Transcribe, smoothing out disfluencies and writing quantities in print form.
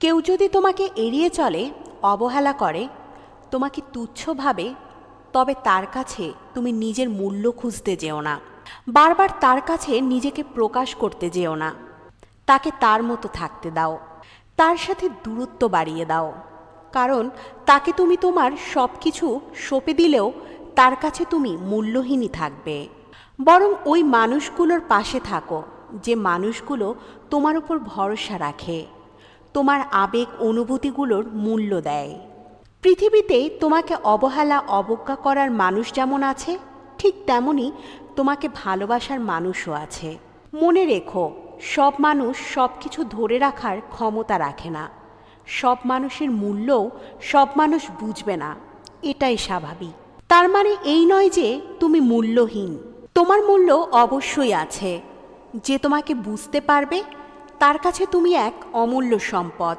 কেউ যদি তোমাকে এড়িয়ে চলে, অবহেলা করে, তোমাকে তুচ্ছ ভাবে, তবে তার কাছে তুমি নিজের মূল্য খুঁজতে যেও না। বারবার তার কাছে নিজেকে প্রকাশ করতে যেও না। তাকে তার মতো থাকতে দাও। তার সাথে দূরত্ব বাড়িয়ে দাও। কারণ তাকে তুমি তোমার সব কিছু সঁপে দিলেও তার কাছে তুমি মূল্যহীনই থাকবে। বরং ওই মানুষগুলোর পাশে থাকো যে মানুষগুলো তোমার উপর ভরসা রাখে, তোমার আবেগ অনুভূতিগুলোর মূল্য দেয়। পৃথিবীতে তোমাকে অবহেলা অবজ্ঞা করার মানুষ যেমন আছে, ঠিক তেমনই তোমাকে ভালোবাসার মানুষও আছে। মনে রেখো, সব মানুষ সব কিছু ধরে রাখার ক্ষমতা রাখে না। সব মানুষের মূল্যও সব মানুষ বুঝবে না, এটাই স্বাভাবিক। তার মানে এই নয় যে তুমি মূল্যহীন। তোমার মূল্য অবশ্যই আছে। যে তোমাকে বুঝতে পারবে, তার কাছে তুমি এক অমূল্য সম্পদ।